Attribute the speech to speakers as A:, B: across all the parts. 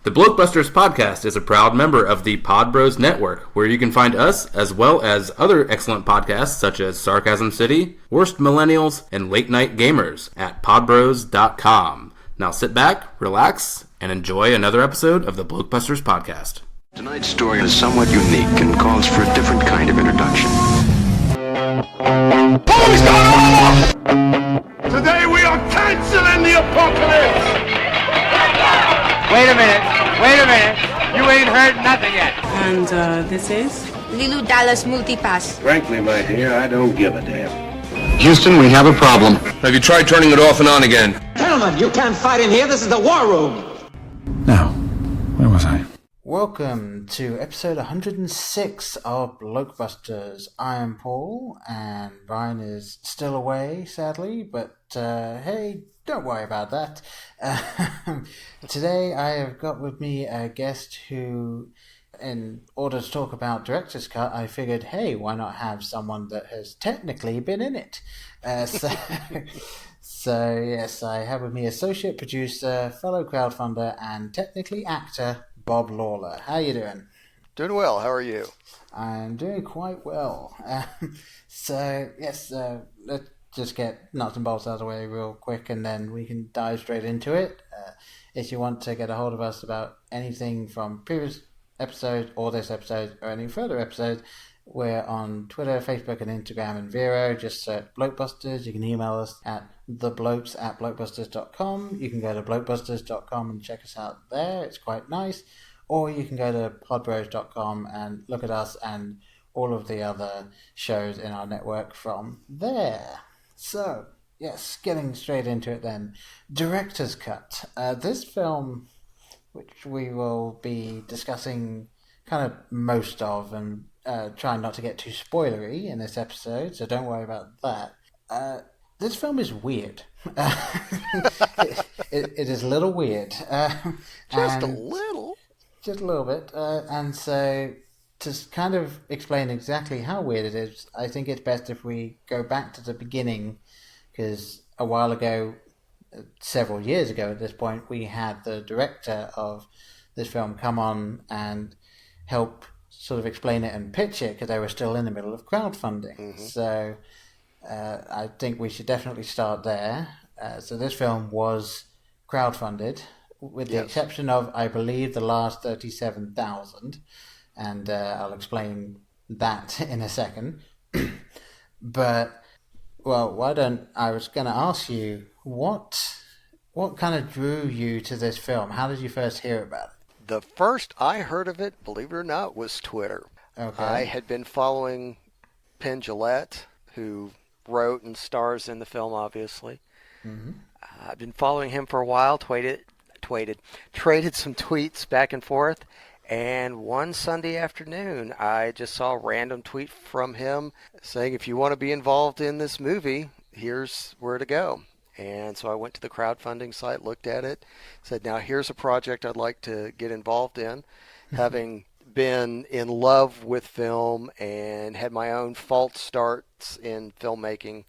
A: The Blokebusters podcast is a proud member of the Pod Bros Network, where you can find us as well as other excellent podcasts such as Sarcasm City, Worst Millennials, and Late Night Gamers at podbros.com. Now sit back, relax, and enjoy another episode of the Blokebusters podcast.
B: Tonight's story is somewhat unique and calls for a different kind of introduction.
C: Police got Today we are canceling the apocalypse!
D: Wait a minute. You ain't heard nothing yet.
E: And this is?
F: Lilu Dallas Multipass.
G: Frankly, my dear, I don't give a damn.
B: Houston, we have a problem.
G: Have you tried turning it off and on again?
H: Gentlemen, you can't fight in here. This is the war room.
I: Now, where was I?
J: Welcome to episode 106 of Blokebusters. I am Paul, and Brian is still away, sadly, but hey, don't worry about that. Today I have got with me a guest who, in order to talk about Director's Cut, I figured, hey, why not have someone that has technically been in it? So yes, I have with me associate producer, fellow crowdfunder, and technically actor, Bob Lawler. How you doing?
K: Doing well. How are you?
J: I'm doing quite well. So yes, let's just get nuts and bolts out of the way real quick, and then we can dive straight into it. If you want to get a hold of us about anything from previous episodes or this episode or any further episodes, we're on Twitter, Facebook, and Instagram and Vero. Just search Blokebusters. You can email us at theblokes@blokebusters.com. You can go to blokebusters.com and check us out there. It's quite nice. Or you can go to podbros.com and look at us and all of the other shows in our network from there. So, yes, getting straight into it then. Director's Cut. This film, which we will be discussing kind of most of and trying not to get too spoilery in this episode, so don't worry about that. This film is weird. It is a little weird.
K: Just a little?
J: Just a little bit. And so, to kind of explain exactly how weird it is, I think it's best if we go back to the beginning, because a while ago, several years ago at this point, we had the director of this film come on and help sort of explain it and pitch it, because they were still in the middle of crowdfunding. Mm-hmm. So I think we should definitely start there. So this film was crowdfunded, with the exception of, I believe, the last 37,000, and I'll explain that in a second. But, well, I was going to ask you, what kind of drew you to this film? How did you first hear about it?
K: The first I heard of it, believe it or not, was Twitter. Okay. I had been following Penn Jillette, who wrote and stars in the film, obviously. Mm-hmm. I've been following him for a while, traded some tweets back and forth, and one Sunday afternoon, I just saw a random tweet from him saying, if you want to be involved in this movie, here's where to go. And so I went to the crowdfunding site, looked at it, said, now here's a project I'd like to get involved in. Having been in love with film and had my own false starts in filmmaking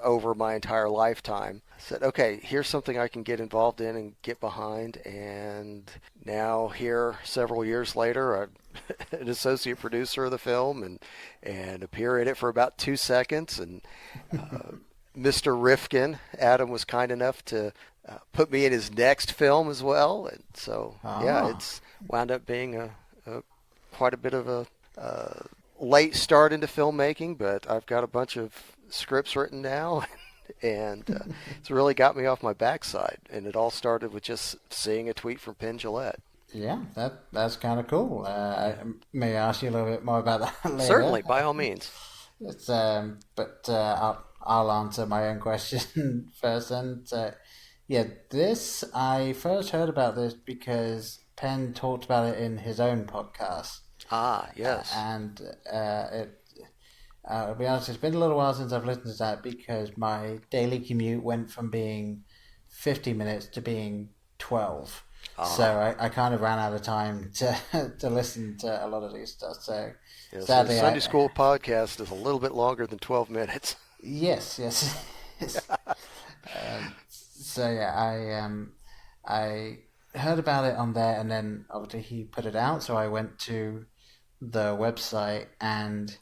K: over my entire lifetime, I said, okay, here's something I can get involved in and get behind. And now here, several years later, I'm an associate producer of the film and appear in it for about 2 seconds. And Mr. Rifkin, Adam, was kind enough to put me in his next film as well. And so, yeah, it's wound up being quite a bit of a late start into filmmaking, but I've got a bunch of scripts written now, and it's really got me off my backside. And it all started with just seeing a tweet from Penn Jillette.
J: Yeah, that's kind of cool. I may ask you a little bit more about that later.
K: Certainly, by all means.
J: It's, but I'll answer my own question first. And I first heard about this because Penn talked about it in his own podcast.
K: Ah, yes.
J: I'll be honest, it's been a little while since I've listened to that, because my daily commute went from being 50 minutes to being 12. So I kind of ran out of time to listen to a lot of these stuff. So sadly,
K: the Sunday School podcast is a little bit longer than 12 minutes.
J: Yes. So yeah, I heard about it on there, and then obviously he put it out, so I went to the website, and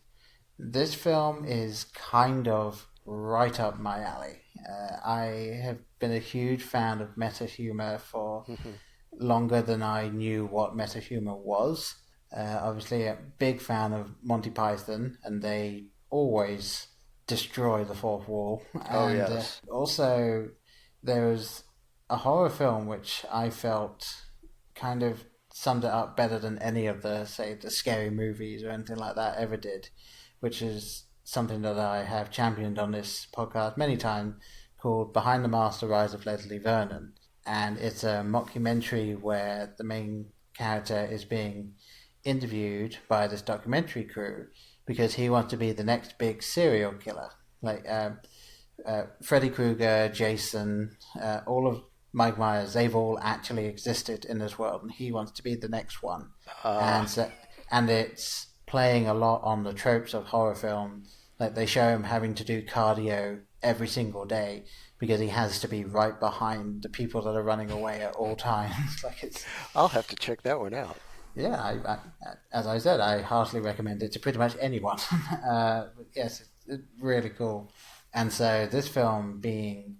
J: this film is kind of right up my alley. I have been a huge fan of meta humor for longer than I knew what meta humor was. Obviously, a big fan of Monty Python, and they always destroy the fourth wall. And
K: yes.
J: Also, there was a horror film which I felt kind of summed it up better than any of the scary movies or anything like that ever did, which is something that I have championed on this podcast many times, called Behind the Mask: The Rise of Leslie Vernon. And it's a mockumentary where the main character is being interviewed by this documentary crew because he wants to be the next big serial killer. Like Freddy Krueger, Jason, all of Mike Myers, they've all actually existed in this world, and he wants to be the next one. And it's playing a lot on the tropes of horror film. Like they show him having to do cardio every single day because he has to be right behind the people that are running away at all times.
K: I'll have to check that one out.
J: Yeah, I, as I said, I heartily recommend it to pretty much anyone. Yes, it's really cool. And so this film being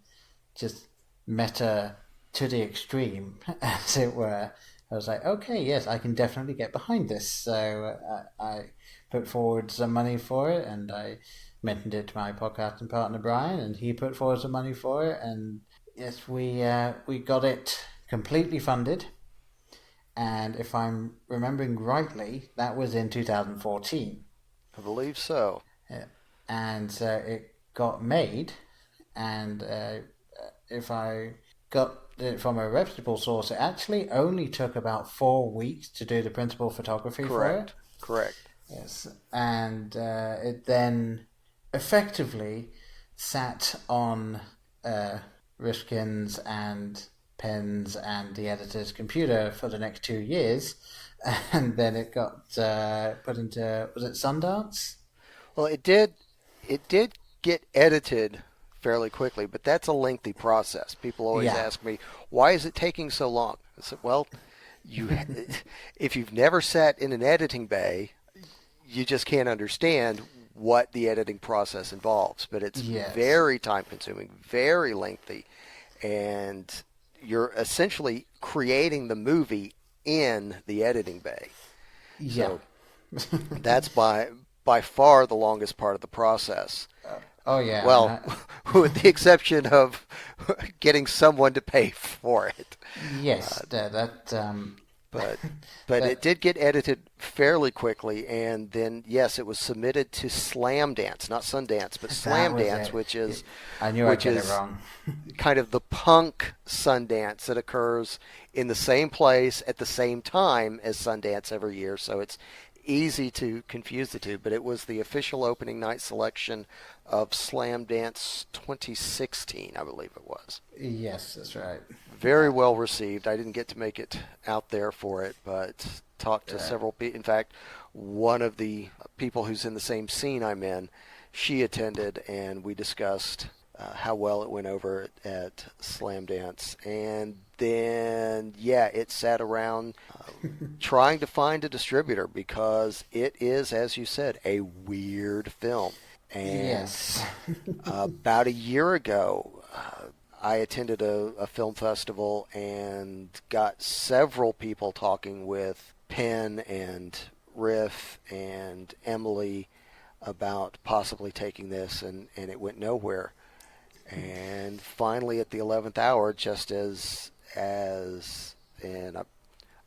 J: just meta to the extreme, as it were, I was like, okay, yes, I can definitely get behind this. So I put forward some money for it, and I mentioned it to my podcasting partner Brian, and he put forward some money for it, and yes, we got it completely funded. And if I'm remembering rightly, that was in 2014.
K: I believe so.
J: Yeah. And so it got made, and if I got it from a reputable source, it actually only took about 4 weeks to do the principal photography for it.
K: Correct.
J: Yes. And it then effectively sat on Rifkin's and Penn's and the editor's computer for the next 2 years, and then it got put into, was it Sundance?
K: Well, it did get edited fairly quickly, but that's a lengthy process. People always ask me, why is it taking so long? I said, well, if you've never sat in an editing bay, you just can't understand what the editing process involves. But it's very time-consuming, very lengthy, and you're essentially creating the movie in the editing bay.
J: Yeah.
K: So that's by far the longest part of the process.
J: Oh, yeah.
K: Well, with the exception of getting someone to pay for it.
J: Yes,
K: But it did get edited fairly quickly, and then, yes, it was submitted to Slam Dance, not Sundance, but Slam Dance, which is
J: I knew I'd get it wrong.
K: kind of the punk Sundance that occurs in the same place at the same time as Sundance every year, so it's easy to confuse the two. But it was the official opening night selection of Slam Dance 2016, I believe it was.
J: Yes, that's right.
K: Very well received. I didn't get to make it out there for it, but talked to several people. In fact, one of the people who's in the same scene I'm in, she attended, and we discussed how well it went over at Slam Dance. And then, it sat around trying to find a distributor because it is, as you said, a weird film. And
J: yes.
K: About a year ago, I attended a film festival and got several people talking with Penn and Riff and Emily about possibly taking this, and it went nowhere. And finally, at the 11th hour, just as and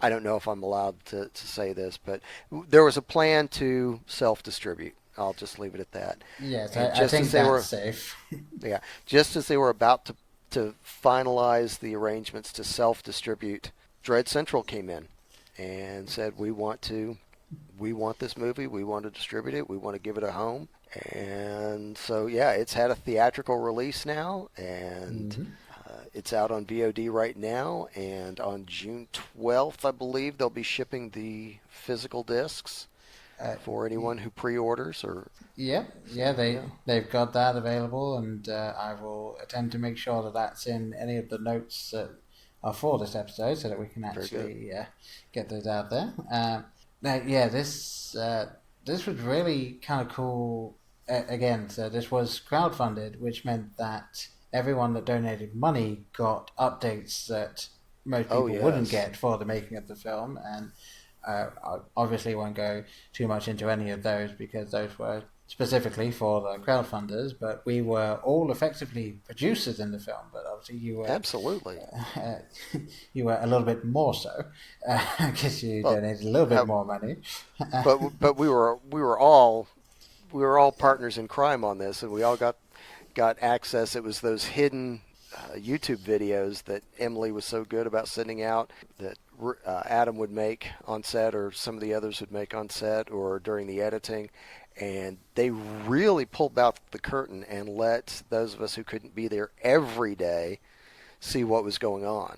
K: I don't know if I'm allowed to say this, but there was a plan to self-distribute. I'll just leave it at that.
J: Yes, I think that's safe.
K: Yeah, just as they were about to finalize the arrangements to self-distribute, Dread Central came in and said, we want this movie, we want to distribute it, we want to give it a home. And so, it's had a theatrical release now, and it's out on VOD right now, and on June 12th, I believe, they'll be shipping the physical discs for anyone who pre-orders. They've
J: got that available, and I will attempt to make sure that that's in any of the notes that for this episode so that we can actually get those out there. This was really kind of cool. Again, so this was crowdfunded, which meant that everyone that donated money got updates that most people wouldn't get for the making of the film. And I obviously won't go too much into any of those because those were specifically for the crowdfunders, but we were all effectively producers in the film. But obviously, you were
K: absolutely
J: you were a little bit more so because you donated a little bit more money.
K: but we were all partners in crime on this, and we all got access. It was those hidden YouTube videos that Emily was so good about sending out that Adam would make on set, or some of the others would make on set, or during the editing. And they really pulled back the curtain and let those of us who couldn't be there every day see what was going on.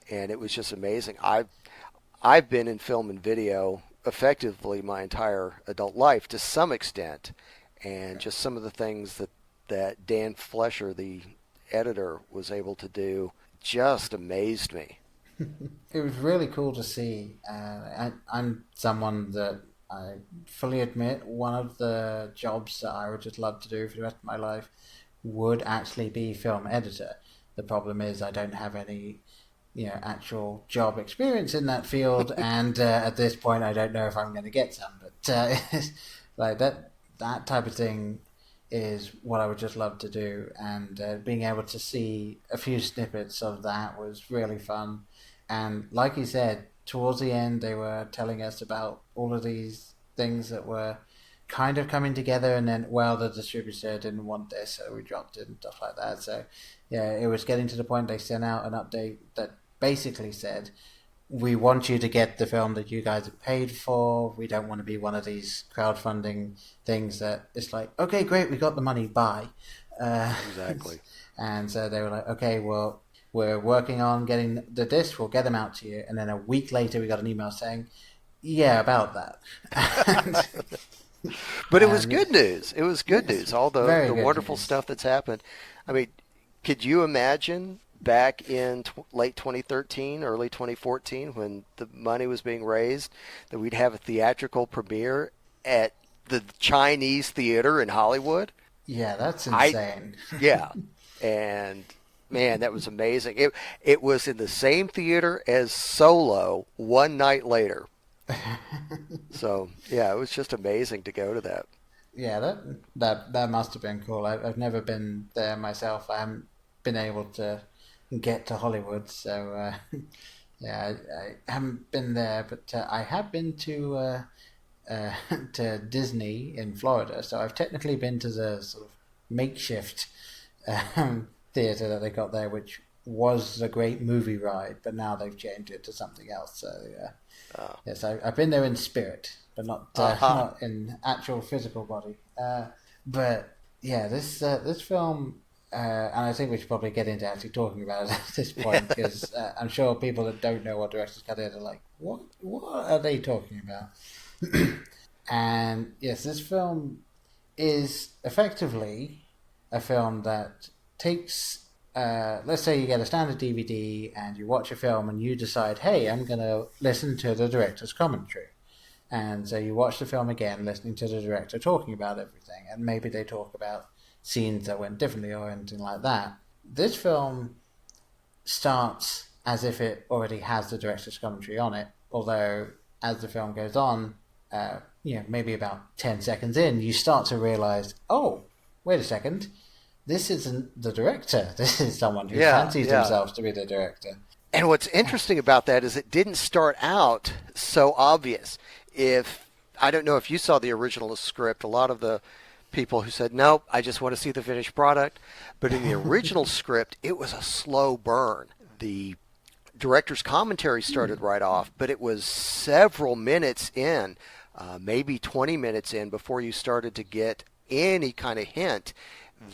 K: And it was just amazing. I've been in film and video effectively my entire adult life to some extent. And just some of the things that Dan Flesher, the editor, was able to do just amazed me.
J: It was really cool to see. I'm someone that I fully admit one of the jobs that I would just love to do for the rest of my life would actually be film editor. The problem is I don't have any, actual job experience in that field, and at this point I don't know if I'm going to get some. But like that type of thing is what I would just love to do, and being able to see a few snippets of that was really fun. And like you said, towards the end, they were telling us about all of these things that were kind of coming together, and then, the distributor didn't want this, so we dropped it and stuff like that. So, it was getting to the point they sent out an update that basically said, we want you to get the film that you guys have paid for. We don't want to be one of these crowdfunding things that it's like, okay, great, we got the money, bye.
K: Exactly.
J: And so they were like, okay, well, we're working on getting the disc, we'll get them out to you. And then a week later, we got an email saying, yeah, about that.
K: But it was good news. It was good news. All the wonderful stuff that's happened. I mean, could you imagine back in late 2013, early 2014, when the money was being raised, that we'd have a theatrical premiere at the Chinese Theater in Hollywood?
J: Yeah, that's insane.
K: And man, that was amazing. It was in the same theater as Solo one night later. So, it was just amazing to go to that.
J: Yeah, that must have been cool. I've never been there myself. I haven't been able to get to Hollywood, so I haven't been there. But I have been to Disney in Florida, so I've technically been to the sort of makeshift theater that they got there, which was a great movie ride, but now they've changed it to something else. So yes, I've been there in spirit, but not in actual physical body. But yeah, this film, and I think we should probably get into actually talking about it at this point, because I'm sure people that don't know what director's cut is are like, what are they talking about? And yes, this film is effectively a film that takes, let's say you get a standard DVD and you watch a film and you decide, hey, I'm going to listen to the director's commentary. And so you watch the film again, listening to the director talking about everything, and maybe they talk about scenes that went differently or anything like that. This film starts as if it already has the director's commentary on it, although as the film goes on, maybe about 10 seconds in, you start to realize, oh, wait a second, this isn't the director. This is someone who fancies himself to be the director.
K: And what's interesting about that is it didn't start out so obvious. I don't know if you saw the original script, a lot of the people who said, nope, I just want to see the finished product. But in the original script, it was a slow burn. The director's commentary started right off, but it was several minutes in, maybe 20 minutes in, before you started to get any kind of hint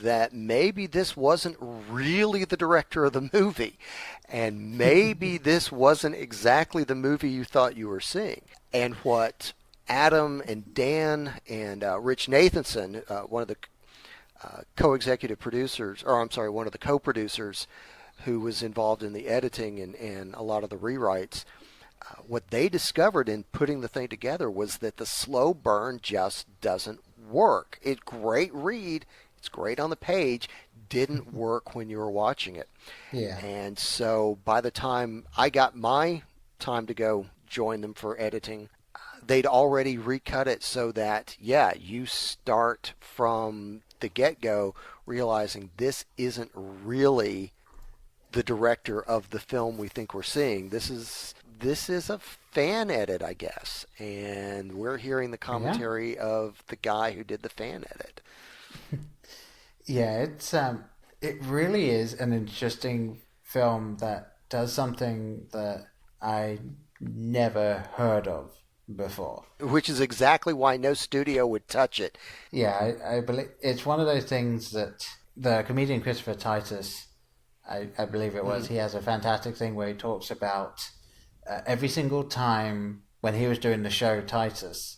K: that maybe this wasn't really the director of the movie, and maybe this wasn't exactly the movie you thought you were seeing. And what Adam and Dan and Rich Nathanson, one of the co-executive producers, or I'm sorry, one of the co-producers, who was involved in the editing and a lot of the rewrites, what they discovered in putting the thing together was that the slow burn just doesn't work. It's great read, it's great on the page, didn't work when you were watching it.
J: Yeah.
K: And so by the time I got my time to go join them for editing, they'd already recut it so that, you start from the get-go realizing this isn't really the director of the film we think we're seeing. This is a fan edit, I guess, and we're hearing the commentary of the guy who did the fan edit.
J: Yeah, it really is an interesting film that does something that I never heard of before.
K: Which is exactly why no studio would touch it.
J: Yeah, I believe it's one of those things that the comedian Christopher Titus, I believe it was, he has a fantastic thing where he talks about every single time when he was doing the show Titus,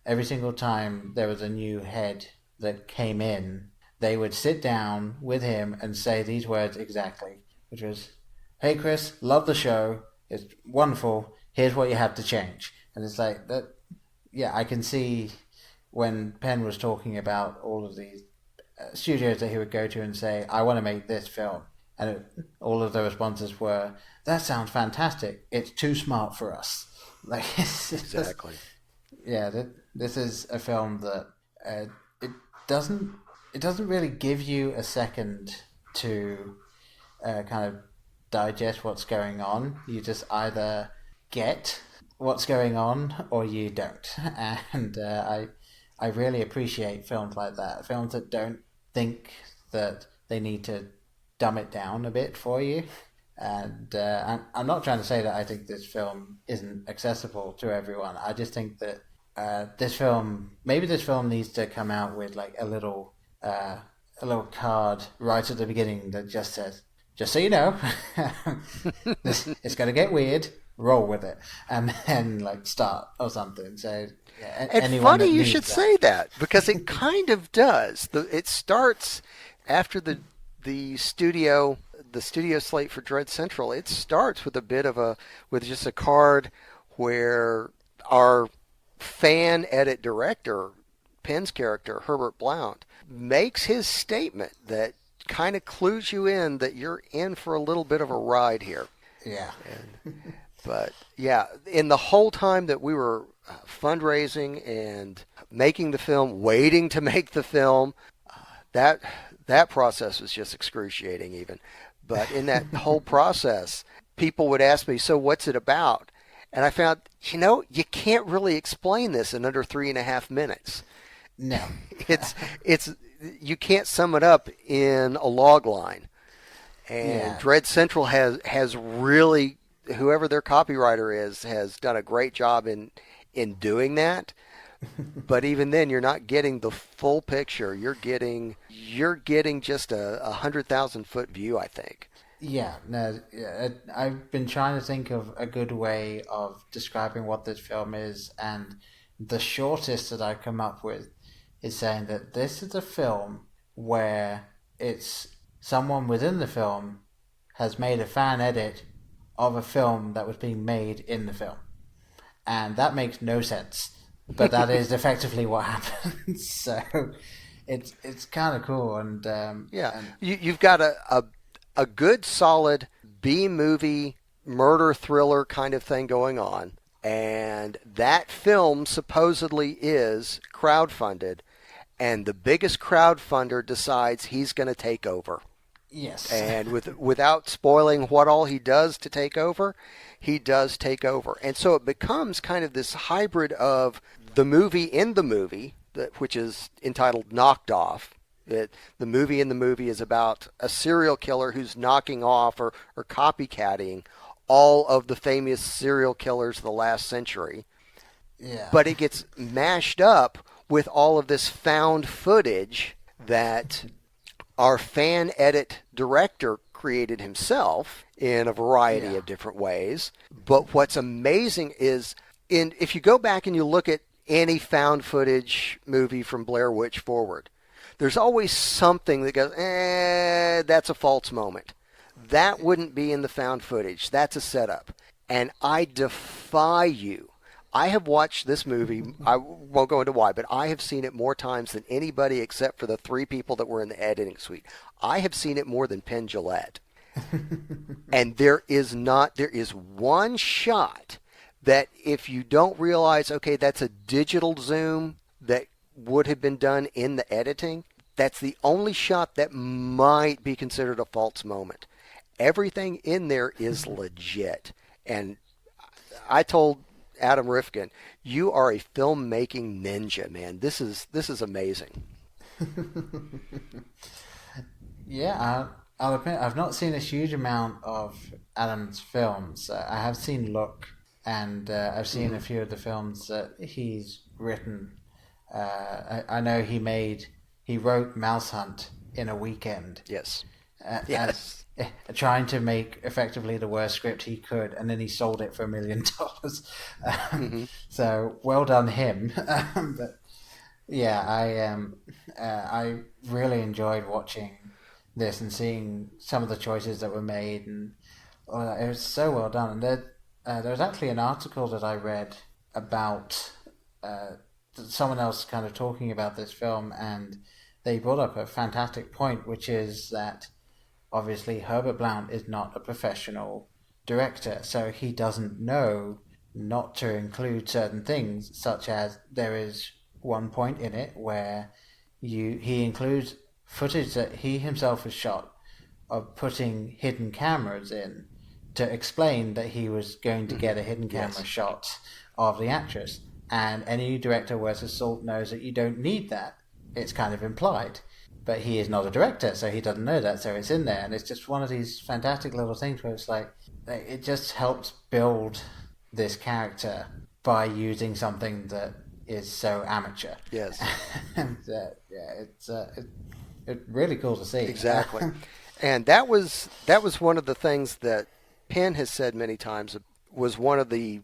J: every single time there was a new head that came in, they would sit down with him and say these words exactly, which was, "Hey Chris, love the show, it's wonderful, here's what you have to change." And it's like that. Yeah, I can see when Penn was talking about all of these studios that he would go to and say, "I want to make this film," and all of the responses were, "That sounds fantastic. It's too smart for us." Like
K: exactly.
J: This is a film that it doesn't really give you a second to kind of digest what's going on. You just either get what's going on or you don't. And I really appreciate films like that. Films that don't think that they need to dumb it down a bit for you. And I'm not trying to say that I think this film isn't accessible to everyone. I just think that this film needs to come out with like a little card right at the beginning that just says, "Just so you know, it's going to get weird. Roll with it," and then like start or something. So
K: it's funny you should say that, because it kind of does. It starts after the studio slate for Dread Central. It starts with just a card where our fan edit director, Penn's character Herbert Blount, makes his statement that kind of clues you in that you're in for a little bit of a ride here.
J: Yeah.
K: But yeah, in the whole time that we were fundraising and making the film, waiting to make the film, that process was just excruciating even. But in that whole process, people would ask me, "So what's it about?" And I found, you can't really explain this in under 3.5 minutes.
J: No.
K: It's you can't sum it up in a log line. And Dread Central has really, whoever their copywriter is, has done a great job in doing that. But even then, you're not getting the full picture. You're getting just a 100,000-foot view, I think.
J: Yeah, no, I've been trying to think of a good way of describing what this film is, and the shortest that I come up with is saying that this is a film where it's someone within the film has made a fan edit of a film that was being made in the film. And that makes no sense, but that is effectively what happens. So it's kind of cool. And
K: you've got a good, solid B-movie murder thriller kind of thing going on, and that film supposedly is crowdfunded, and the biggest crowdfunder decides he's going to take over.
J: Yes.
K: And without spoiling what all he does to take over, he does take over. And so it becomes kind of this hybrid of the movie in the movie, which is entitled Knocked Off. The movie in the movie is about a serial killer who's knocking off or copycatting all of the famous serial killers of the last century.
J: Yeah.
K: But it gets mashed up with all of this found footage that our fan edit director created himself in a variety of different ways. But what's amazing is, if you go back and you look at any found footage movie from Blair Witch forward, there's always something that goes, that's a false moment. That wouldn't be in the found footage. That's a setup. And I defy you. I have watched this movie. I won't go into why, but I have seen it more times than anybody except for the 3 people that were in the editing suite. I have seen it more than Penn Jillette. And there is one shot that if you don't realize, okay, that's a digital zoom that would have been done in the editing, that's the only shot that might be considered a false moment. Everything in there is legit. And I told Adam Rifkin, you are a filmmaking ninja, man. This is amazing.
J: Yeah, I'll admit I've not seen a huge amount of Adam's films. I have seen Look, and I've seen a few of the films that he's written. I know he wrote Mouse Hunt in a weekend.
K: Yes.
J: Yes. Trying to make effectively the worst script he could, and then he sold it for $1 million. So well done him. But yeah, I really enjoyed watching this and seeing some of the choices that were made, and it was so well done. And there was actually an article that I read about someone else kind of talking about this film, and they brought up a fantastic point, which is that obviously Herbert Blount is not a professional director, so he doesn't know not to include certain things, such as there is one point in it where he includes footage that he himself has shot of putting hidden cameras in to explain that he was going to get a hidden camera shot of the actress. And any director worth his salt knows that you don't need that. It's kind of implied. But he is not a director, so he doesn't know that, so it's in there. And it's just one of these fantastic little things where it's like, it just helps build this character by using something that is so amateur.
K: Yes.
J: And it's really cool to see.
K: Exactly. And that was one of the things that Penn has said many times was one of the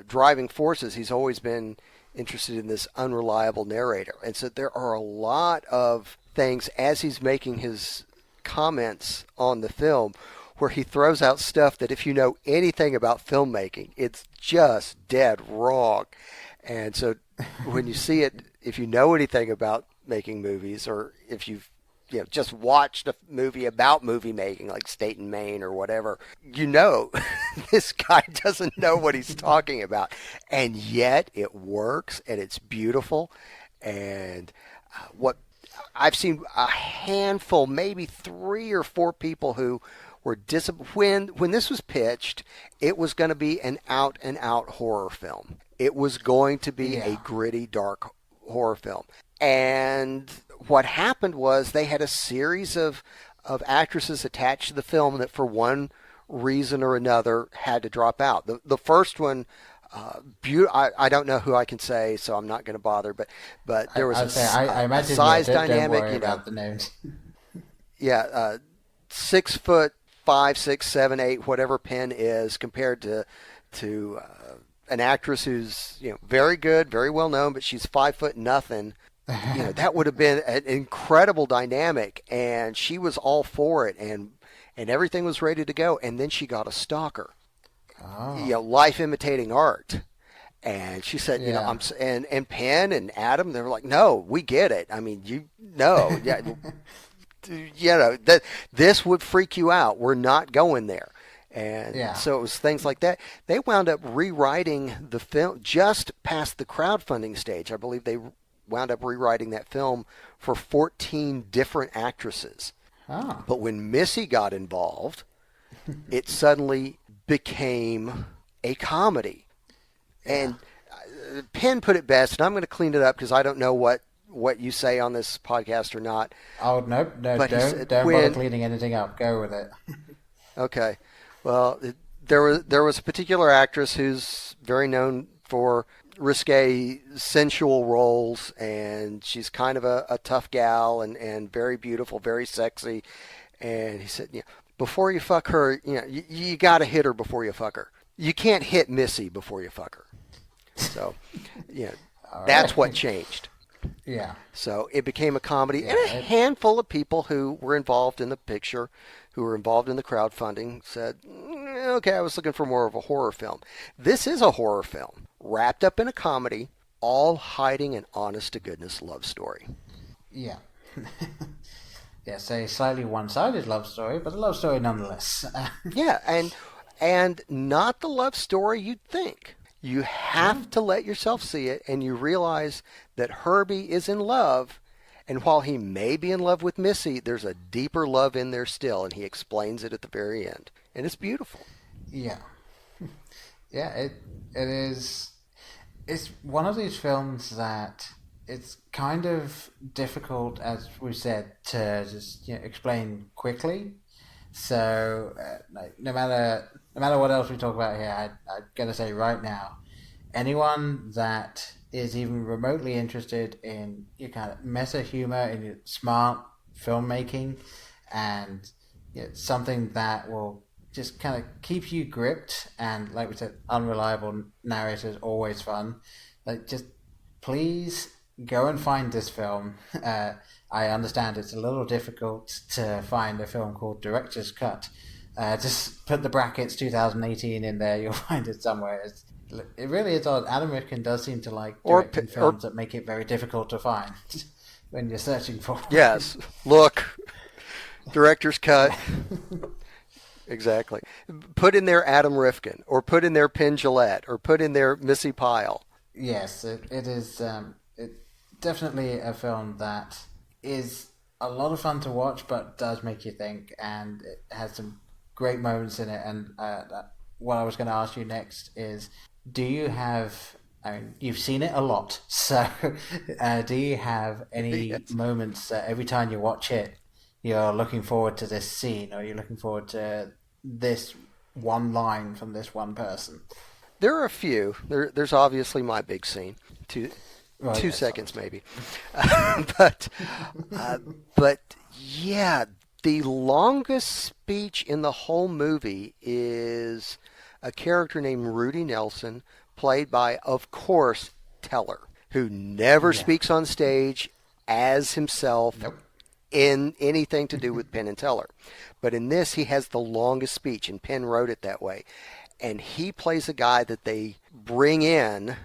K: driving forces. He's always been interested in this unreliable narrator. And so there are a lot of things as he's making his comments on the film where he throws out stuff that if you know anything about filmmaking, it's just dead wrong. And so when you see it, if you know anything about making movies, or if you've just watched a movie about movie making, like State and Maine or whatever, this guy doesn't know what he's talking about. And yet it works, and it's beautiful. And what I've seen a handful, maybe 3 or 4 people who were disappointed. When this was pitched, it was going to be an out-and-out horror film. It was going to be a gritty, dark horror film. And what happened was they had a series of actresses attached to the film that for one reason or another had to drop out. The first one, I don't know who I can say, so I'm not going to bother, but there was a size dynamic.
J: Don't worry about the names.
K: 6'5", 6, 7, 8, whatever Penn is, compared to an actress who's very good, very well known, but she's 5 foot nothing. That would have been an incredible dynamic, and she was all for it, and everything was ready to go, and then she got a stalker. Life imitating art. And she said, and Penn and Adam, they were like, no, we get it. I mean, this would freak you out. We're not going there. And so it was things like that. They wound up rewriting the film just past the crowdfunding stage. I believe they wound up rewriting that film for 14 different actresses. But when Missy got involved, it suddenly became a comedy. And Penn put it best, and I'm going to clean it up because I don't know what you say on this podcast or not.
J: Oh, no, but don't bother cleaning anything up. Go with it.
K: Okay. Well, there was a particular actress who's very known for risque sensual roles, and she's kind of a tough gal and very beautiful, very sexy. And he said, before you fuck her, you got to hit her before you fuck her. You can't hit Missy before you fuck her. So, that's what changed.
J: Yeah.
K: So it became a comedy, and a handful of people who were involved in the picture, who were involved in the crowdfunding, said, okay, I was looking for more of a horror film. This is a horror film, wrapped up in a comedy, all hiding an honest-to-goodness love story.
J: Yeah. Yes, a slightly one-sided love story, but a love story nonetheless.
K: Yeah, and not the love story you'd think. You have to let yourself see it, and you realize that Herbie is in love, and while he may be in love with Missy, there's a deeper love in there still, and he explains it at the very end. And it's beautiful.
J: Yeah. Yeah, it is. It's one of these films that it's kind of difficult, as we said, to just explain quickly. So no matter what else we talk about here, I'm gonna say right now, anyone that is even remotely interested in your kind of meta humor and your smart filmmaking, and something that will just kind of keep you gripped, and like we said, unreliable narrators always fun. Like, just please go and find this film. I understand it's a little difficult to find a film called Director's Cut. Just put the brackets 2018 in there, you'll find it somewhere. It really is odd. Adam Rifkin does seem to like directing films that make it very difficult to find when you're searching for them.
K: Yes, look, Director's Cut. Exactly. Put in there Adam Rifkin, or put in there Penn Jillette, or put in there Missy Pyle.
J: Yes, it is definitely a film that is a lot of fun to watch, but does make you think, and it has some great moments in it. And what I was going to ask you next is, do you have, I mean, you've seen it a lot, so do you have any moments that every time you watch it, you're looking forward to this scene, or you're looking forward to this one line from this one person?
K: There are a few. There's obviously my big scene. Two seconds maybe. But yeah, the longest speech in the whole movie is a character named Rudy Nelson, played by, of course, Teller, who never speaks on stage as himself in anything to do with Penn and Teller. But in this, he has the longest speech, and Penn wrote it that way. And he plays a guy that they bring in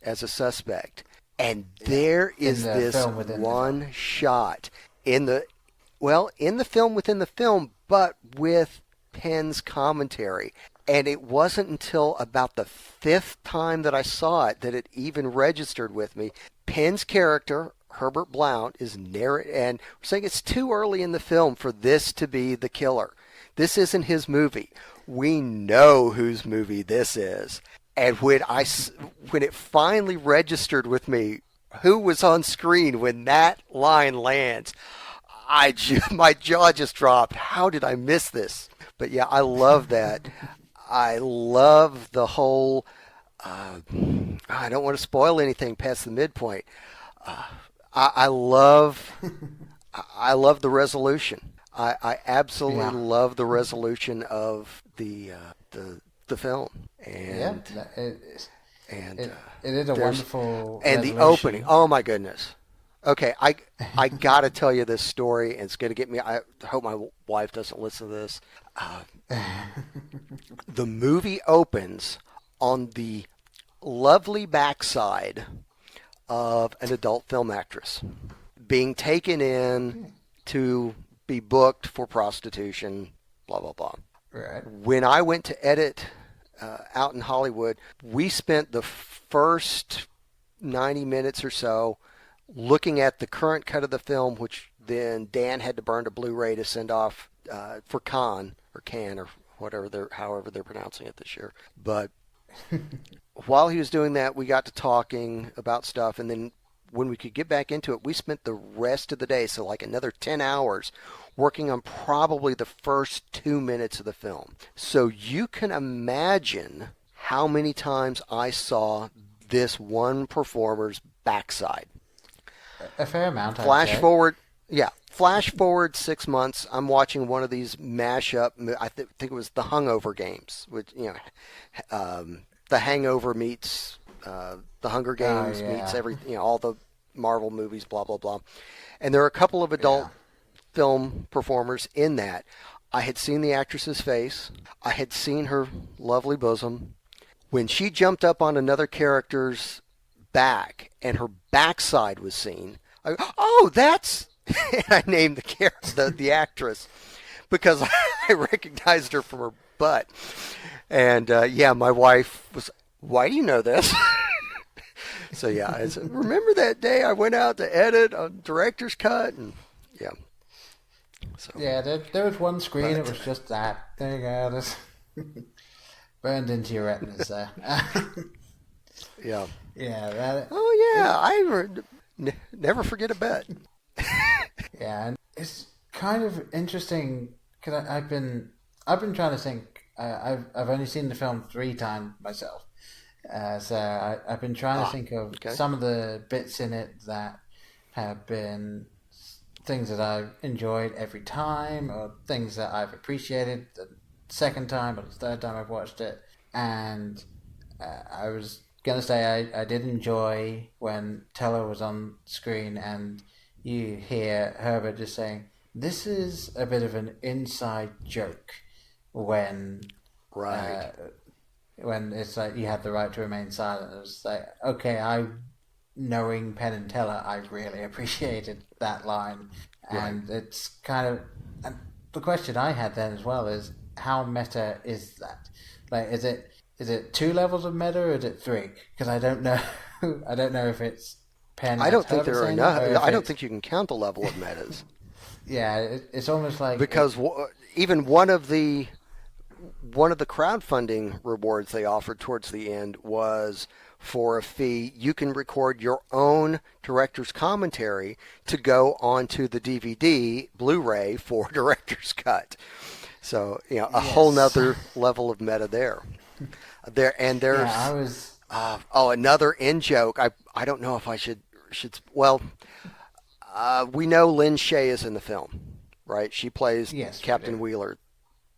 K: as a suspect. And there is this one shot in the film within the film, but with Penn's commentary. And it wasn't until about the fifth time that I saw it that it even registered with me. Penn's character, Herbert Blount, is narrating, and we're saying it's too early in the film for this to be the killer. This isn't his movie. We know whose movie this is. And when it finally registered with me who was on screen when that line lands, my jaw just dropped. How did I miss this? But yeah, I love that. I love the whole, I don't want to spoil anything past the midpoint. I love the resolution. I absolutely love the resolution of the film. And
J: it is a wonderful
K: and
J: resolution.
K: the opening. Oh my goodness. Okay, I got to tell you this story, and it's going to get me. I hope my wife doesn't listen to this. The movie opens on the lovely backside of an adult film actress being taken in to be booked for prostitution, blah, blah, blah.
J: Right.
K: When I went to edit out in Hollywood, we spent the first 90 minutes or so looking at the current cut of the film, which then Dan had to burn to Blu-ray to send off for Cannes, or however they're pronouncing it this year. But while he was doing that, we got to talking about stuff, and then when we could get back into it, we spent the rest of the day, so like another 10 hours, working on probably the first 2 minutes of the film. So you can imagine how many times I saw this one performer's backside.
J: A fair amount.
K: Flash forward 6 months. I'm watching one of these mashup. I think it was the Hungover Games, which the Hangover meets the Hunger Games meets every all the Marvel movies, blah, blah, blah. And there are a couple of adult film performers in that. I had seen the actress's face. I had seen her lovely bosom. When she jumped up on another character's back and her backside was seen, oh, that's... and I named the actress because I recognized her from her butt. And, my wife was, why do you know this? So, yeah, I said, remember that day I went out to edit a director's cut? And, yeah. So,
J: yeah, there was one screen, it was just that. There you go. Just burned into your retinas there.
K: Yeah.
J: Yeah.
K: I never forget a bet.
J: Yeah, and it's kind of interesting because I've been trying to think. I've only seen the film 3 times myself, so I've been trying to think of some of the bits in it that have been things that I've enjoyed every time, or things that I've appreciated the second time or the third time I've watched it. And I was gonna say I did enjoy when Teller was on screen and you hear Herbert just saying, "This is a bit of an inside joke," when when it's like you have the right to remain silent. It's like, okay, knowing Penn and Teller, I really appreciated that line, and it's kind of. And the question I had then as well is, how meta is that? Like, is it 2 levels of meta, or is it 3? Because I don't know. I don't know if it's Penn.
K: I don't think there are enough. I don't think you can count the level of metas.
J: Yeah, it's almost like
K: because even one of the crowdfunding rewards they offered towards the end was, for a fee, you can record your own director's commentary to go onto the DVD Blu-ray for director's cut. So, a whole nother level of meta there. There's another in-joke. I don't know if I should. Well, we know Lynn Shay is in the film, right? She plays Captain Wheeler,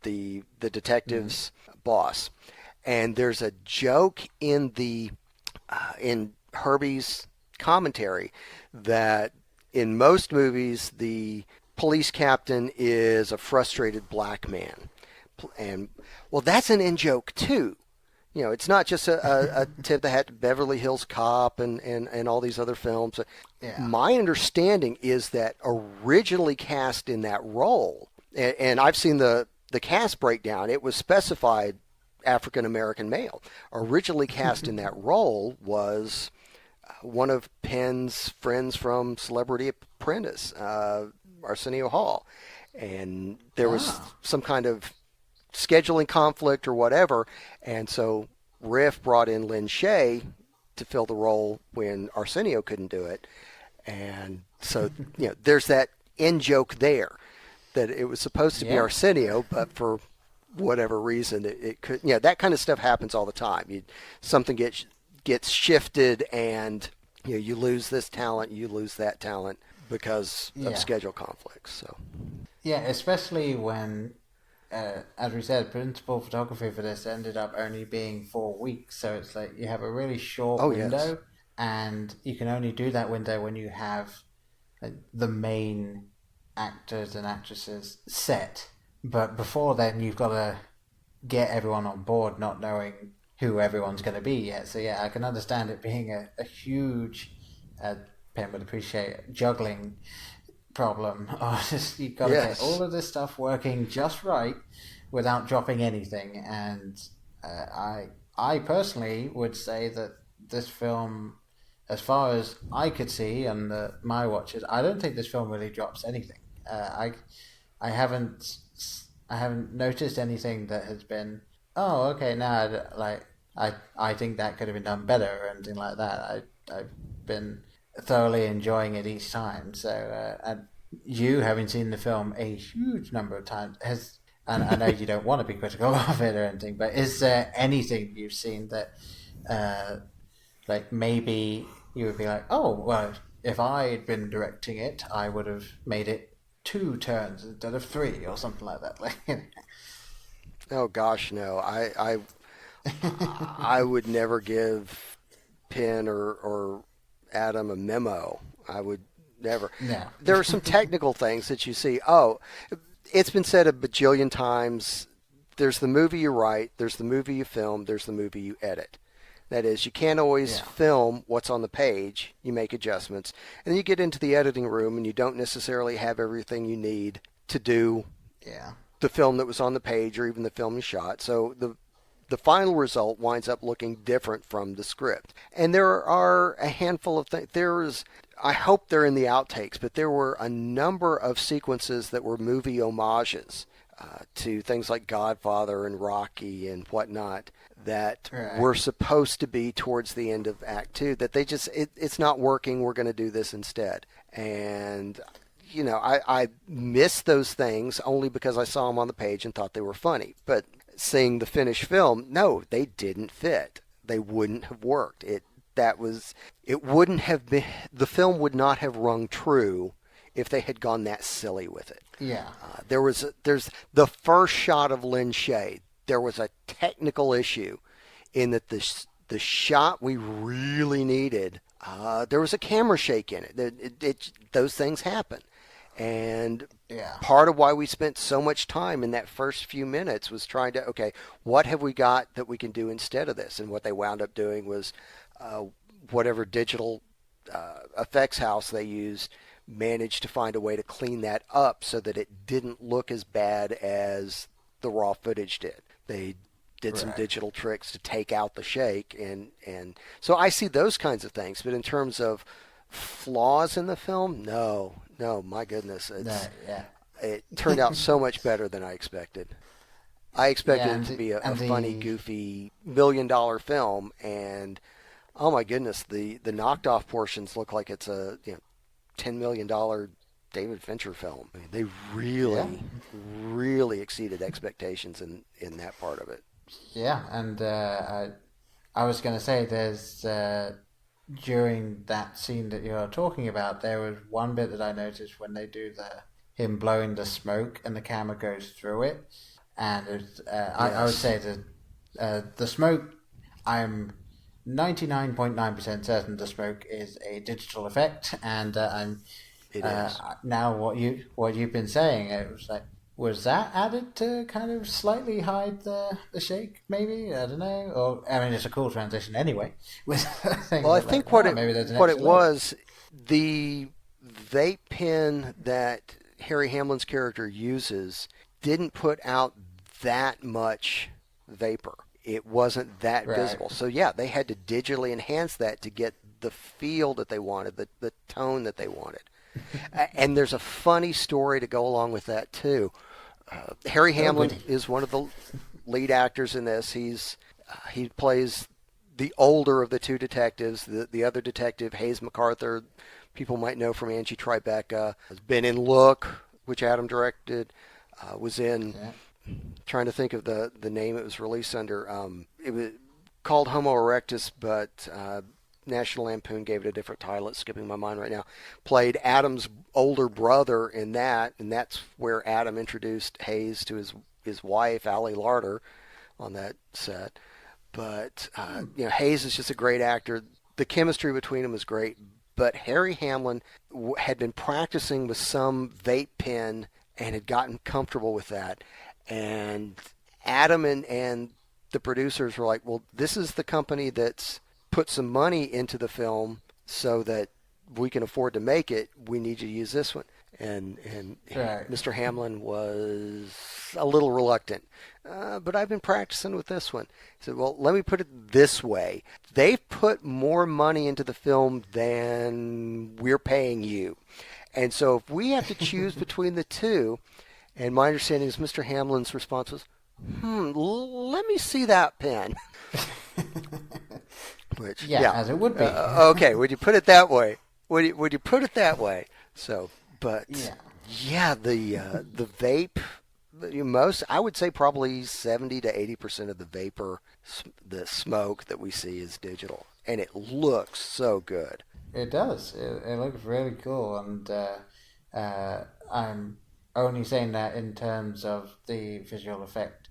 K: the detective's boss. And there's a joke in in Herbie's commentary that in most movies the police captain is a frustrated black man. And, well, that's an in-joke too. It's not just a tip that had Beverly Hills Cop and all these other films. Yeah. My understanding is that originally cast in that role, and I've seen the cast breakdown, it was specified African-American male. Originally cast in that role was one of Penn's friends from Celebrity Apprentice, Arsenio Hall. And there was some kind of scheduling conflict or whatever, and so Riff brought in Lynn Shay to fill the role when Arsenio couldn't do it. And so, there's that in-joke there, that it was supposed to be Arsenio, but for whatever reason, it could, that kind of stuff happens all the time. Something gets shifted, and you lose this talent, you lose that talent because of schedule conflicts. So,
J: especially when, as we said, principal photography for this ended up only being 4 weeks. So it's like you have a really short window, and you can only do that window when you have the main actors and actresses set. But before then, you've got to get everyone on board, not knowing who everyone's going to be yet. So I can understand it being a huge, Penn would appreciate, juggling problem. You've got to get all of this stuff working just right without dropping anything. And I personally would say that this film, as far as I could see on my watches, I don't think this film really drops anything. I haven't noticed anything that has been, I think that could have been done better or anything like that. I've been thoroughly enjoying it each time. So, and you, having seen the film a huge number of times, and I know you don't want to be critical of it or anything, but is there anything you've seen that, maybe you would be like, oh, well, if I had been directing it, I would have made it 2 turns instead of 3 or something like that.
K: Oh gosh, no. I would never give Penn or Adam a memo I would never.
J: No.
K: There are some technical things that you see. Oh, it's been said a bajillion times. There's the movie you write, there's the movie you film, there's the movie you edit. That is, you can't always film what's on the page. You make adjustments. And then you get into the editing room and you don't necessarily have everything you need to do the film that was on the page or even the film you shot. So the final result winds up looking different from the script. And there are a handful of things. I hope they're in the outtakes, but there were a number of sequences that were movie homages to things like Godfather and Rocky and whatnot that were supposed to be towards the end of Act 2, that they just, it's not working, we're going to do this instead. And, you know, I miss those things only because I saw them on the page and thought they were funny. But seeing the finished film, no, they didn't fit. They wouldn't have worked. It wouldn't have been, the film would not have rung true if they had gone that silly with it.
J: Yeah.
K: There's the first shot of Lin Shaye. There was a technical issue in that the shot we really needed, there was a camera shake in it. Those things happen. And part of why we spent so much time in that first few minutes was trying to, okay, what have we got that we can do instead of this? And what they wound up doing was whatever digital effects house they used managed to find a way to clean that up so that it didn't look as bad as the raw footage did. They did some digital tricks to take out the shake, and so I see those kinds of things. But in terms of flaws in the film, no, my goodness, it turned out so much better than I expected. I expected it to be a funny, goofy, $1 million film, and oh my goodness, the knocked off portions look like it's a $10 million David Fincher film. I mean, they really exceeded expectations in that part of it.
J: Yeah, and I was going to say there's during that scene that you're talking about, there was one bit that I noticed when they do him blowing the smoke and the camera goes through it, and I would say that the smoke, I'm 99.9% certain the smoke is a digital effect, and
K: it is.
J: Now what you've been saying, it was like, was that added to kind of slightly hide the shake? Maybe, I don't know. Or I mean, it's a cool transition anyway.
K: Well, I think what it was, the vape pen that Harry Hamlin's character uses didn't put out that much vapor. It wasn't that visible. So yeah, they had to digitally enhance that to get the feel that they wanted, the tone that they wanted. And there's a funny story to go along with that too. Harry Hamlin is one of the lead actors in this. He plays the older of the two detectives. The other detective, Hayes MacArthur, people might know from Angie Tribeca, has been in Look, which Adam directed, was in... Trying to think of the name it was released under. It was called Homo Erectus, but National Lampoon gave it a different title. It's skipping my mind right now. Played Adam's older brother in that, and that's where Adam introduced Hayes to his wife, Allie Larder, on that set. But Hayes is just a great actor. The chemistry between them is great. But Harry Hamlin had been practicing with some vape pen and had gotten comfortable with that. And Adam and the producers were like, well, this is the company that's put some money into the film so that we can afford to make it. We need you to use this one. And Mr. Hamlin was a little reluctant. But I've been practicing with this one. He said, well, let me put it this way. They've put more money into the film than we're paying you. And so if we have to choose between the two... And my understanding is Mr. Hamlin's response was, let me see that pen. Which,
J: as it would be.
K: Okay, would you put it that way? Would you put it that way? So, but the vape, most, I would say probably 70 to 80% of the vapor, the smoke that we see is digital. And it looks so good.
J: It does. It looks really cool. And I'm only saying that in terms of the visual effect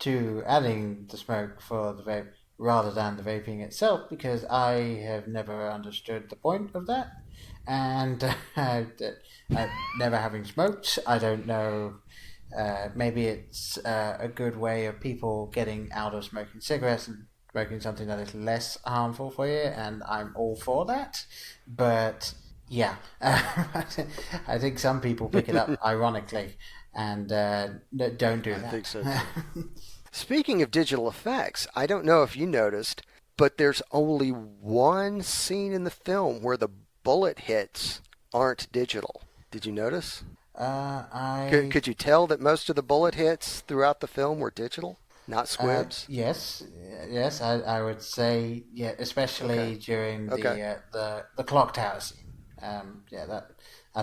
J: to adding the smoke for the vape. rather than the vaping itself, because I have never understood the point of that. And never having smoked, I don't know. Maybe it's a good way of people getting out of smoking cigarettes and smoking something that is less harmful for you, and I'm all for that. But yeah, I think some people pick it up ironically and don't do that.
K: I think so too. Speaking of digital effects, I don't know if you noticed, but there's only one scene in the film where the bullet hits aren't digital. Did you notice? Could you tell that most of the bullet hits throughout the film were digital, not squibs?
J: Yes, I would say, yeah, especially during the clock tower scene. I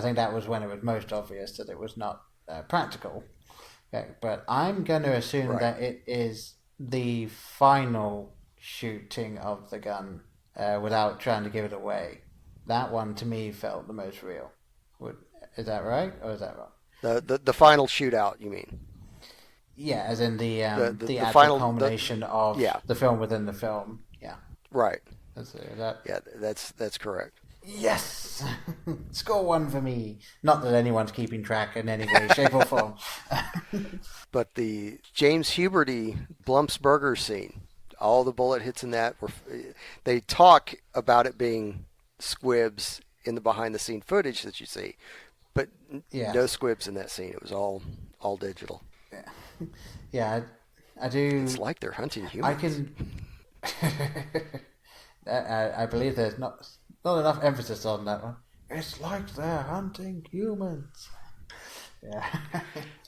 J: think that was when it was most obvious that it was not practical. Okay, but I'm going to assume that it is the final shooting of the gun without trying to give it away. That one to me felt the most real. Is that right, or is that wrong?
K: The final shootout, you mean?
J: Yeah, as in the actual
K: final
J: culmination of the film within the film. Yeah.
K: Right.
J: That's
K: correct.
J: Yes! Score one for me. Not that anyone's keeping track in any way, shape, or form.
K: But the James Huberty Blumps Burger scene, all the bullet hits in that they talk about it being squibs in the behind-the-scene footage that you see, but no squibs in that scene. It was all digital.
J: Yeah, I do.
K: It's like they're hunting humans.
J: I believe there's not enough emphasis on that one. It's like they're hunting humans. Yeah,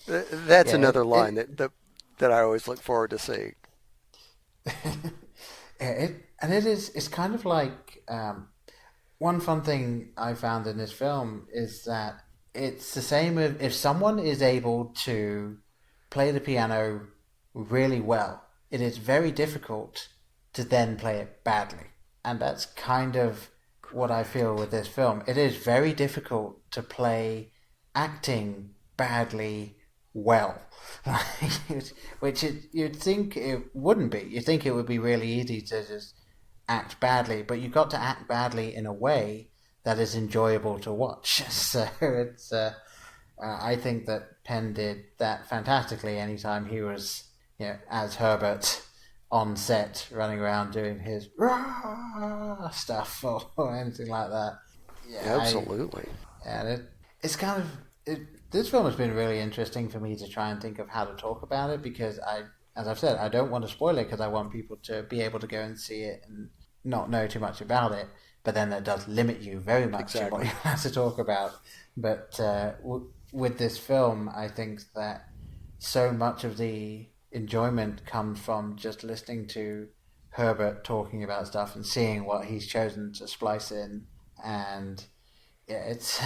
K: that's another line that I always look forward to seeing.
J: It's kind of like. One fun thing I found in this film is that it's the same if someone is able to play the piano really well, it is very difficult to then play it badly. And that's kind of what I feel with this film. It is very difficult to play acting badly well, which you'd think it wouldn't be. You'd think it would be really easy to just act badly, but you've got to act badly in a way that is enjoyable to watch. So it's I think that Penn did that fantastically anytime he was, as Herbert on set running around doing his stuff or anything like that. Yeah,
K: absolutely.
J: It's kind of this film has been really interesting for me to try and think of how to talk about it, because as I've said, I don't want to spoil it because I want people to be able to go and see it and not know too much about it, but then that does limit you very much in what you have to talk about. But with this film, I think that so much of the enjoyment comes from just listening to Herbert talking about stuff and seeing what he's chosen to splice in. And it's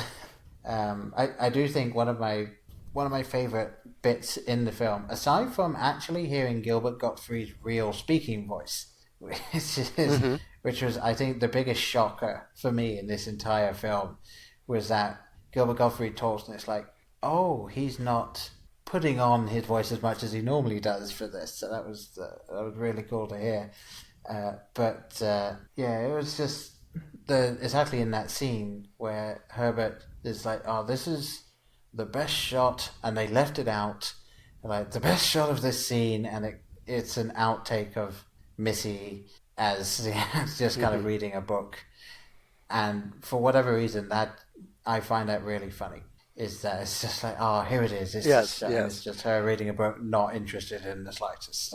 J: I do think one of my favorite bits in the film, aside from actually hearing Gilbert Gottfried's real speaking voice, which was, I think, the biggest shocker for me in this entire film, was that Gilbert Gottfried talks and it's like, oh, he's not putting on his voice as much as he normally does for this. So that was really cool to hear. It was just it's actually in that scene where Herbert is like, oh, this is the best shot, and they left it out, like the best shot of this scene, and it's an outtake of Missy as just kind of reading a book. And for whatever reason, that I find that really funny, is that it's just like, oh, here it is. It's just her reading a book, not interested in the slightest.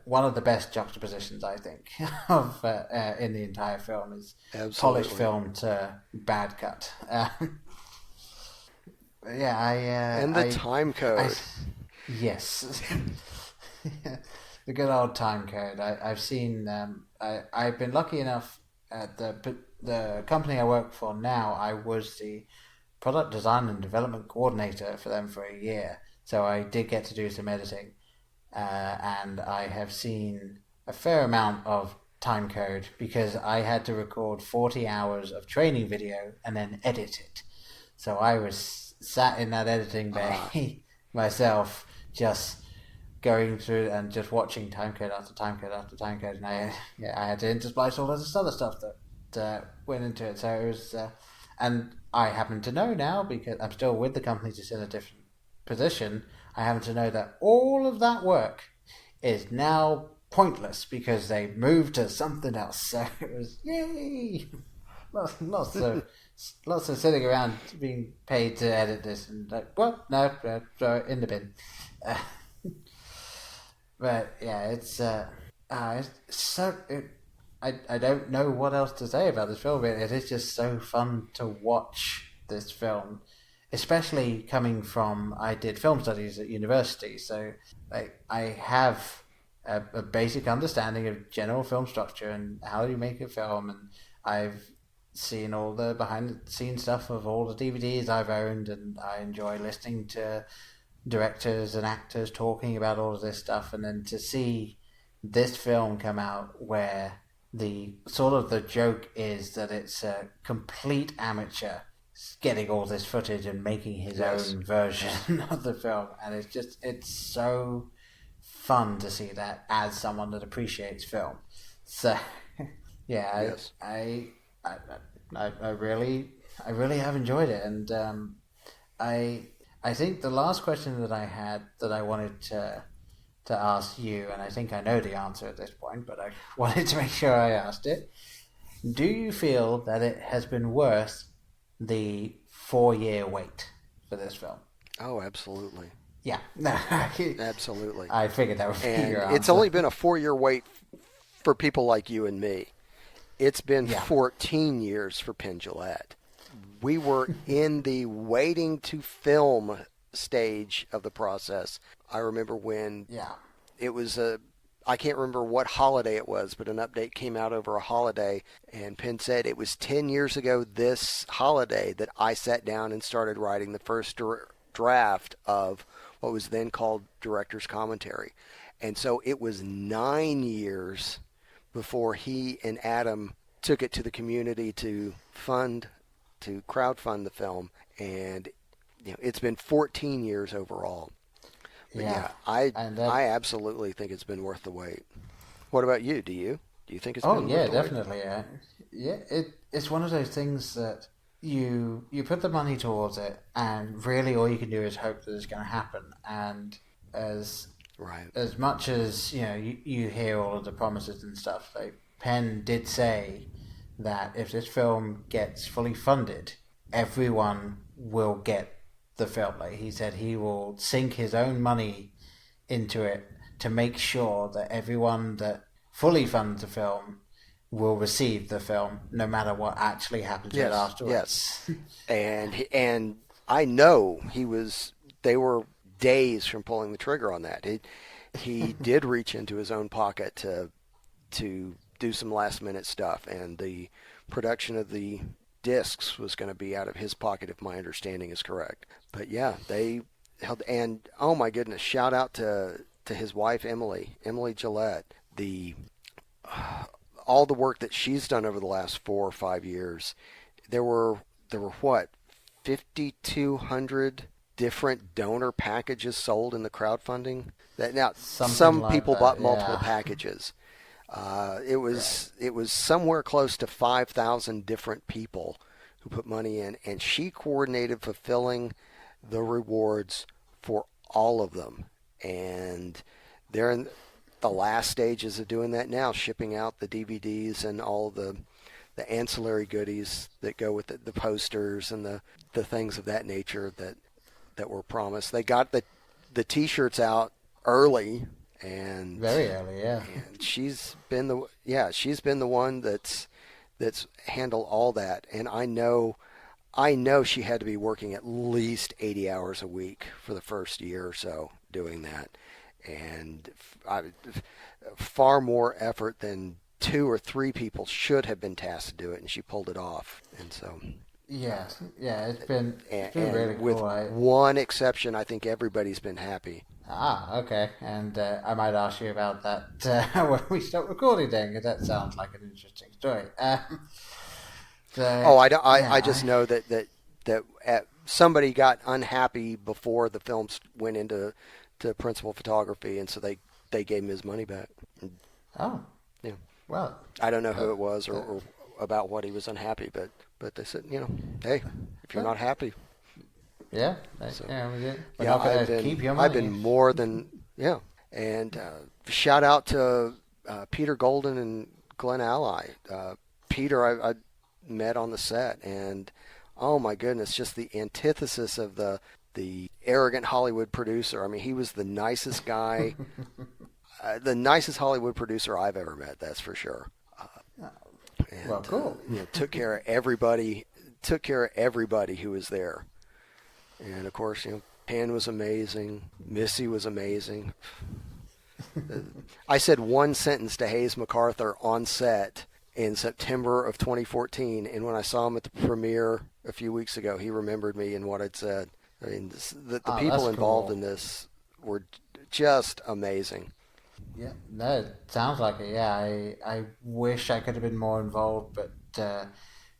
J: One of the best juxtapositions, I think, of in the entire film is polished film to bad cut.
K: And the time code.
J: Yes. The good old time code. I've seen. I've been lucky enough at the company I work for now. I was the product design and development coordinator for them for a year, so I did get to do some editing, and I have seen a fair amount of time code because I had to record 40 hours of training video and then edit it. So I was sat in that editing bay myself, just going through and just watching timecode after timecode after timecode, and I had to intersplice all of this other stuff that went into it. So it was, and I happen to know now, because I'm still with the company, just in a different position, I happen to know that all of that work is now pointless because they moved to something else. So it was, yay! Lots of sitting around being paid to edit this, and like, well, no, throw it in the bin. But yeah, it's so. I don't know what else to say about this film. It is just so fun to watch this film, especially coming from, I did film studies at university, so I have a basic understanding of general film structure and how you make a film, and I've seen all the behind the scenes stuff of all the DVDs I've owned, and I enjoy listening to directors and actors talking about all of this stuff, and then to see this film come out where the sort of the joke is that it's a complete amateur getting all this footage and making his own version of the film, and it's so fun to see that as someone that appreciates film. So yeah, I really have enjoyed it, and I think the last question that I had that I wanted to ask you, and I think I know the answer at this point, but I wanted to make sure I asked it. Do you feel that it has been worth the 4-year wait for this film?
K: Oh, absolutely.
J: Yeah.
K: Absolutely.
J: I figured that would be your answer.
K: It's only been a 4-year wait for people like you and me. It's been 14 years for Penn Jillette. We were in the waiting to film stage of the process. I remember when it was I can't remember what holiday it was, but an update came out over a holiday, and Penn said it was 10 years ago this holiday that I sat down and started writing the first draft of what was then called director's commentary. And so it was 9 years before he and Adam took it to the community to crowdfund the film, and it's been 14 years overall. But I absolutely think it's been worth the wait. What about you? Do you think it's been worth the wait?
J: Definitely. It's one of those things that you put the money towards it, and really all you can do is hope that it's going to happen. And as much as you hear all of the promises and stuff, like Penn did say that if this film gets fully funded, everyone will get the film. Like he said, he will sink his own money into it to make sure that everyone that fully funds the film will receive the film, no matter what actually happens to it afterwards.
K: Yes. And I know they were days from pulling the trigger on that. He did reach into his own pocket to do some last minute stuff, and the production of the discs was going to be out of his pocket, if my understanding is correct. But yeah, they held, and oh my goodness, shout out to his wife Emily Jillette. All the work that she's done over the last 4 or 5 years. There were what, 5,200 different donor packages sold in the crowdfunding. That now some people bought multiple packages. It was somewhere close to 5,000 different people who put money in, and she coordinated fulfilling the rewards for all of them. And they're in the last stages of doing that now, shipping out the DVDs and all the ancillary goodies that go with the posters and the things of that nature that were promised. They got the T-shirts out early. And
J: very early, yeah.
K: And she's been the one that's handled all that, and I know she had to be working at least 80 hours a week for the first year or so doing that, and far more effort than 2 or 3 people should have been tasked to do it, and she pulled it off. And so it's been really cool. With one exception, I think everybody's been happy.
J: Okay. And I might ask you about that when we start recording then, because that sounds like an interesting story.
K: I just know that somebody got unhappy before the film went into to principal photography, and so they gave him his money back.
J: Oh.
K: Yeah.
J: Well,
K: I don't know who it was or about what he was unhappy, but they said, hey, if you're not happy.
J: Yeah.
K: So,
J: we're not going to keep your money.
K: I've been more than, And shout out to Peter Golden and Glenn Ally. Peter, I met on the set, and oh my goodness, just the antithesis of the arrogant Hollywood producer. I mean, he was the nicest guy, the nicest Hollywood producer I've ever met. That's for sure. And,
J: well, cool.
K: Took care of everybody. Took care of everybody who was there. And of course, Penn was amazing. Missy was amazing. I said one sentence to Hayes MacArthur on set in September of 2014, and when I saw him at the premiere a few weeks ago, he remembered me and what I'd said. I mean, the people involved in this were just amazing.
J: Yeah, no, it sounds like it. Yeah, I wish I could have been more involved, but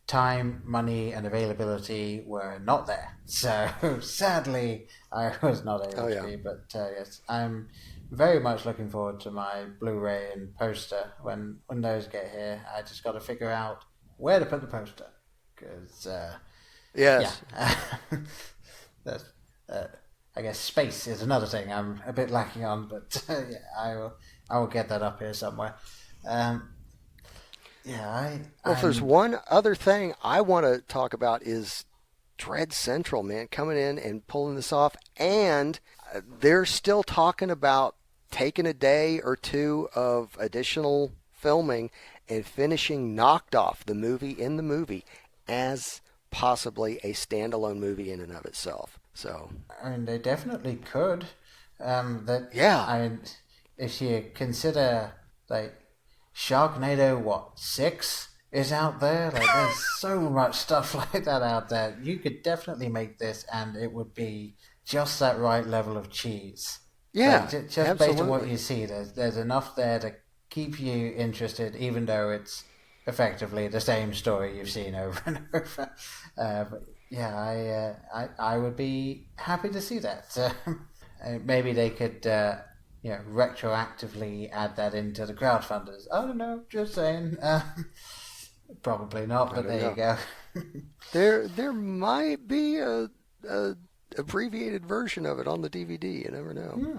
J: time, money, and availability were not there. So sadly, I was not able to be. But yes, I'm very much looking forward to my Blu-ray and poster when those get here. I just got to figure out where to put the poster because
K: yes,
J: that's, I guess space is another thing I'm a bit lacking on, but I will get that up here somewhere.
K: If there's one other thing I want to talk about is Dread Central, man, coming in and pulling this off, and they're still talking about taking a day or two of additional filming and finishing Knocked Off, the movie as possibly a standalone movie in and of itself. So
J: I mean, they definitely could. I mean, if you consider like Sharknado, 6 is out there. Like, there's so much stuff like that out there. You could definitely make this, and it would be just that right level of cheese.
K: Yeah,
J: like, just based on what you see, there's enough there to keep you interested, even though it's effectively the same story you've seen over and over. But yeah, I would be happy to see that. Maybe they could, retroactively add that into the crowdfunders. I don't know, just saying. Probably not, but there you go.
K: There might be a abbreviated version of it on the DVD. You never know.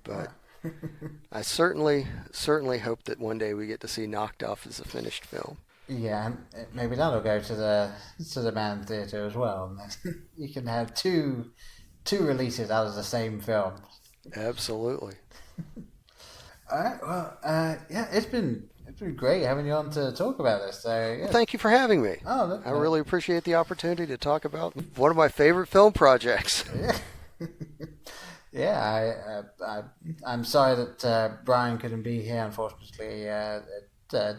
K: But I certainly hope that one day we get to see Knocked Off as a finished film.
J: Yeah, and maybe that'll go to the Man Theatre as well. You can have two releases out of the same film.
K: Absolutely.
J: All right. Well, it's been great having you on to talk about this. So yeah.
K: Thank you for having me. I really appreciate the opportunity to talk about one of my favorite film projects.
J: Yeah. I'm sorry that Brian couldn't be here. Unfortunately, it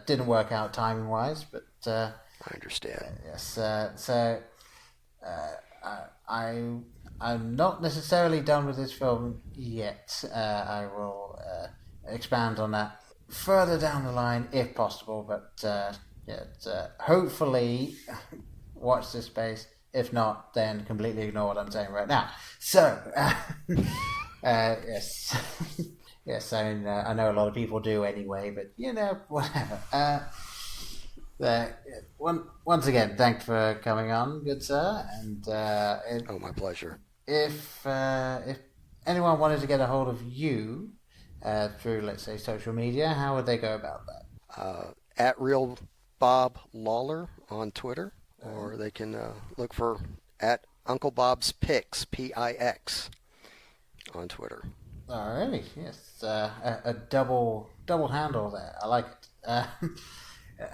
J: didn't work out timing wise, but
K: I understand.
J: Yes. I'm not necessarily done with this film yet. I will expand on that further down the line if possible, but hopefully watch this space. If not, then completely ignore what I'm saying right now. So, yes. Yes, I mean, I know a lot of people do anyway, but, whatever. Once again, thanks for coming on, good sir. And
K: my pleasure.
J: If anyone wanted to get a hold of you through, let's say, social media, how would they go about that?
K: At Real Bob Lawler on Twitter, or they can look for at Uncle Bob's Pix, Pix, on Twitter.
J: Alrighty, yes, a double handle there. I like it.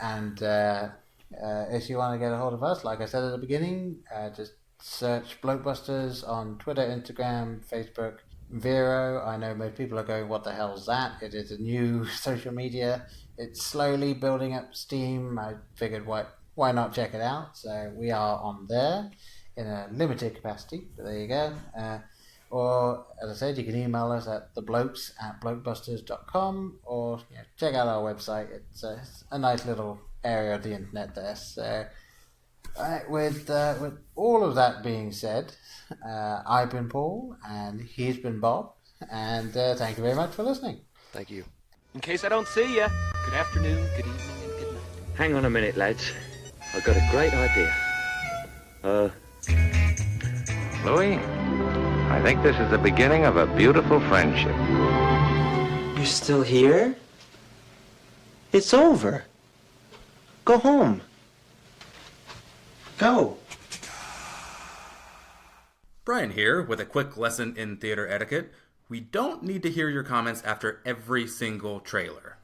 J: And if you want to get a hold of us, like I said at the beginning, just search Blokebusters on Twitter, Instagram, Facebook, Vero. I know most people are going, what the hell is that? It is a new social media. It's slowly building up steam. I figured why not check it out? So we are on there in a limited capacity, but there you go. Or, as I said, you can email us at theblokes@blokebusters.com, or check out our website. It's a nice little area of the internet there. So, with all of that being said, I've been Paul, and he's been Bob, And thank you very much for listening.
K: Thank you.
E: In case I don't see you, good afternoon, good evening, and good night.
L: Hang on a minute, lads. I've got a great idea.
M: Louis, I think this is the beginning of a beautiful friendship.
N: You're still here? It's over. Go home. Go.
A: Brian here with a quick lesson in theater etiquette. We don't need to hear your comments after every single trailer.